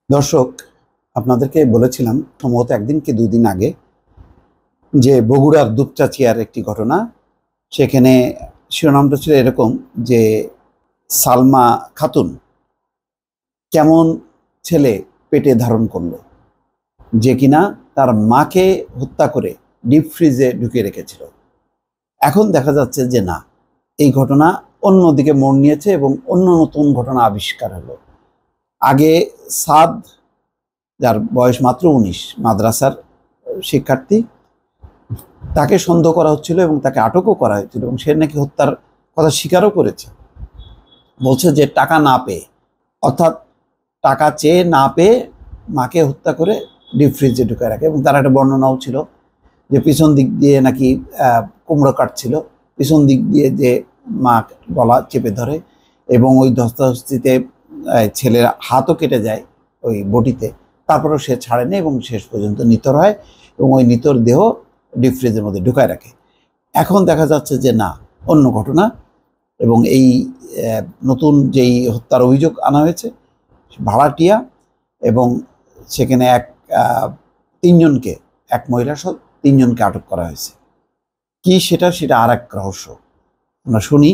দর্শক, আপনাদেরকে বলেছিলাম সম্ভবত একদিন কি দুদিন আগে যে বগুড়ার দুপচাচিয়ার একটি ঘটনা। সেখানে শিরোনামটা ছিল এরকম যে সালমা খাতুন কেমন ছেলে পেটে ধারণ করলো, যে কিনা তার মাকে হত্যা করে ডিপ ফ্রিজে ঢুকিয়ে রেখেছিল। এখন দেখা যাচ্ছে যে না, এই ঘটনা অন্যদিকে মোড় নিয়েছে এবং অন্য নতুন ঘটনা আবিষ্কার হলো। আগে সাদ, যার বয়স মাত্র 19, মাদ্রাসার শিক্ষার্থী, তাকে সন্দেহ করা হচ্ছিল এবং তাকে আটকও করা হয়েছিল এবং সে নাকি হত্যার কথা স্বীকারও করেছে। বলছে যে টাকা না পেয়ে, অর্থাৎ টাকা চেয়ে না পেয়ে মাকে হত্যা করে ডিপ ফ্রিজে ঢুকে রাখে। এবং তার একটা বর্ণনাও ছিল যে পিছন দিক দিয়ে নাকি কুমড়ো কাটছিল, পিছন দিক দিয়ে যে মা গলা চেপে ধরে এবং ওই ধস্তাধস্তিতে ছেলের হাতও কেটে যায় ওই বটিতে, তারপরেও সে ছাড়েনি এবং শেষ পর্যন্ত নিথর হয় এবং ওই নিথর দেহ ডিপ ফ্রিজের মধ্যে ঢুকায় রাখে। এখন দেখা যাচ্ছে যে না, অন্য ঘটনা। এবং এই নতুন যেই হত্যার অভিযোগ আনা হয়েছে, ভাড়াটিয়া, এবং সেখানে তিনজনকে, এক মহিলা সহ তিনজনকে আটক করা হয়েছে। কি সেটা আর এক রহস্য। আমরা শুনি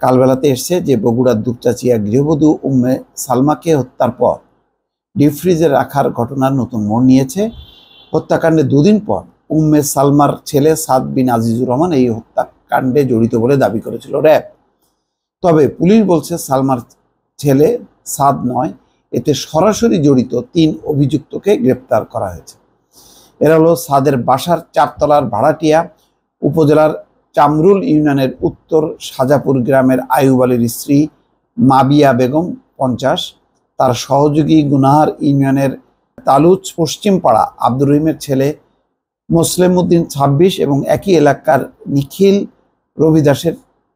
কালবেলাতে এসছে যে বগুড়ার দুপচাচিয়া গৃহবধূ উম্মে সালমাকে হত্যার পর ডিপ ফ্রিজে রাখার ঘটনার নতুন মোড় নিয়েছে। হত্যাকাণ্ডে দুদিন পর উম্মে সালমার ছেলে সাদ বিন আজিজুর রহমান এই হত্যাকাণ্ডে জড়িত বলে দাবি করেছিল র্যাব। তবে পুলিশ বলছে সালমার ছেলে সাদ নয়, এতে সরাসরি জড়িত 3 অভিযুক্তকে গ্রেপ্তার করা হয়েছে। এরা হলো সাদের বাসার 4 তলার ভাড়াটিয়া, উপজেলার চামরুল ইউনিয়নের উত্তর সাজাপুর গ্রামের আইয়ুব আলীর স্ত্রী মাবিয়া বেগম 50, তার সহযোগী গুনাহার ইউনিয়নের তালুচ পশ্চিমপাড়া আব্দুর রহিমের ছেলে মোসলেম উদ্দিন 26 এবং একই এলাকার নিখিল রবিদাসের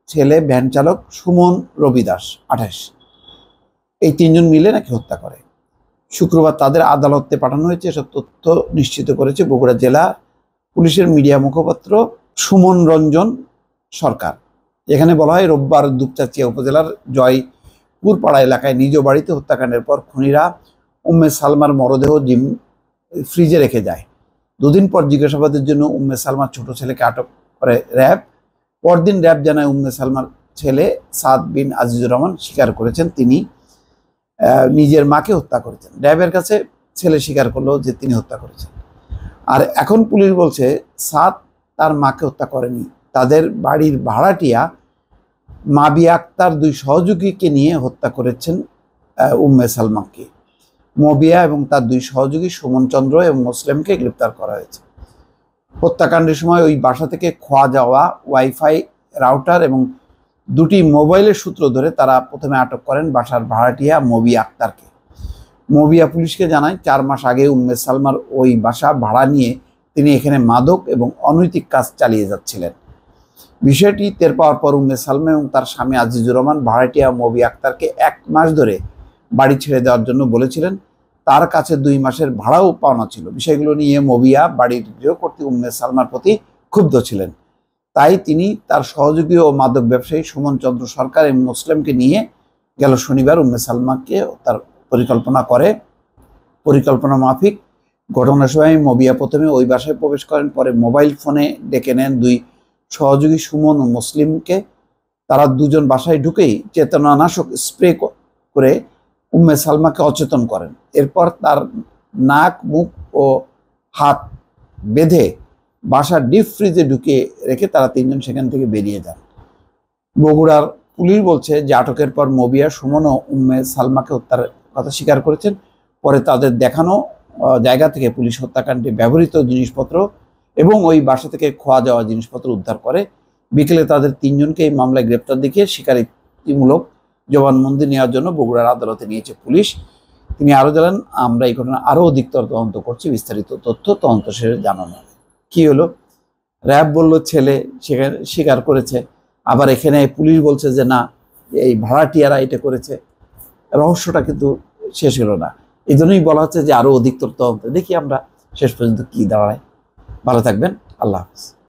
ছেলে ভ্যান চালক সুমন রবিদাস 28। এই 3 জন মিলে নাকি হত্যা করে। শুক্রবার তাদের আদালতে পাঠানো হয়েছে। এসব তথ্য নিশ্চিত করেছে বগুড়া জেলা পুলিশের মিডিয়া মুখপাত্র সুমন রঞ্জন সরকার। এখানে বলা হয়, রোববার দুপচাচিয়া উপজেলার জয়পুরপাড়া এলাকায় নিজ বাড়িতে হত্যাকাণ্ডের পর খুনিরা উম্মে সালমার মরদেহ ফ্রিজে রেখে যায়। দুদিন পর জিজ্ঞাসাবাদের জন্য উম্মে সালমার ছোট ছেলেকে আটক করে র্যাব। পরদিন র্যাব জানায় উম্মে সালমার ছেলে সাদ বিন আজিজুর রহমান স্বীকার করেছেন তিনি নিজের মাকে হত্যা করেছেন। র্যাবের কাছে ছেলে স্বীকার করলো যে তিনি হত্যা করেছেন। আর এখন পুলিশ বলছে সাদ তার মাকে হত্যা করেনি, তাদের বাড়ির ভাড়াটিয়া মাবিয়া আক্তার 2 সহযোগীকে নিয়ে হত্যা করেছেন উম্মে সালমাকে। মবিয়া এবং তার 2 সহযোগী সুমন চন্দ্র এবং মুসলিমকে গ্রেপ্তার করা হয়েছে। হত্যাকাণ্ডের সময় ওই বাসা থেকে খোয়া যাওয়া ওয়াইফাই রাউটার এবং 2টি মোবাইলের সূত্র ধরে তারা প্রথমে আটক করেন বাসার ভাড়াটিয়া মবিয়া আক্তারকে। মবিয়া পুলিশকে জানায় 4 মাস আগে উম্মে সালমার ওই বাসা ভাড়া নিয়ে তিনি এখানে মাদক এবং অনৈতিক কাজ চালিয়ে যাচ্ছিলেন। বিষয়টি টের পাওয়ার পর উম্মে সালমা এবং তার স্বামী আজিজুর রহমান ভাড়াটিয়া মবিয়া আক্তারকে 1 মাস ধরে বাড়ি ছেড়ে দেওয়ার জন্য বলেছিলেন। তার কাছে 2 মাসের ভাড়াও পাওনা ছিল। বিষয়গুলো নিয়ে মবিয়া বাড়ির গৃহকর্ত্রী উম্মে সালমার প্রতি ক্ষুব্ধ ছিলেন। তাই তিনি তার সহযোগী ও মাদক ব্যবসায়ী সুমন চন্দ্র সরকার এবং মুসলিমকে নিয়ে গেল শনিবার উম্মে সালমাকে তার পরিকল্পনা মাফিক ঘটনার সময় মবিয়া প্রথমে ওই বাসায় প্রবেশ করেন, পরে মোবাইল ফোনে ডেকে নেন 2 সহযোগী সুমন ও মুসলিমকে। তারা 2 জন বাসায় ঢুকেই চেতনানাশক স্প্রে করে উম্মে সালমাকে অচেতন করেন। এরপর তার নাক, মুখ ও হাত বেঁধে বাসার ডিপ ফ্রিজে ঢুকিয়ে রেখে তারা 3 জন সেখান থেকে বেরিয়ে যান। বগুড়ার পুলিশ বলছে যে আটকের পর মবিয়া, সুমন ও উম্মে সালমাকে হত্যার কথা স্বীকার করেছেন। পরে তাদের দেখানো জায়গা থেকে পুলিশ হত্যাকাণ্ডে ব্যবহৃত জিনিসপত্র এবং ওই বাসা থেকে খোয়া যাওয়া জিনিসপত্র উদ্ধার করে। বিকেলে তাদের 3 জনকে এই মামলায় গ্রেপ্তার দেখিয়ে স্বীকারোক্তিমূলক জবানবন্দি নেওয়ার জন্য বগুড়ার আদালতে নিয়েছে পুলিশ। তিনি আরও জানান, আমরা এই ঘটনা আরও অধিকতর তদন্ত করছি, বিস্তারিত তথ্য তদন্ত শেষে জানানো হবে। কি হলো, র্যাব বলল ছেলে সেখানে স্বীকার করেছে, আবার এখানে পুলিশ বলছে যে না, এই ভাড়াটিয়ারা এটা করেছে। রহস্যটা কিন্তু শেষ হলো না। এই জন্যই বলা হচ্ছে যে আরও অধিকতর তদন্ত। দেখি আমরা শেষ পর্যন্ত কি দাঁড়ায়। ভালো থাকবেন। আল্লাহ হাফেজ।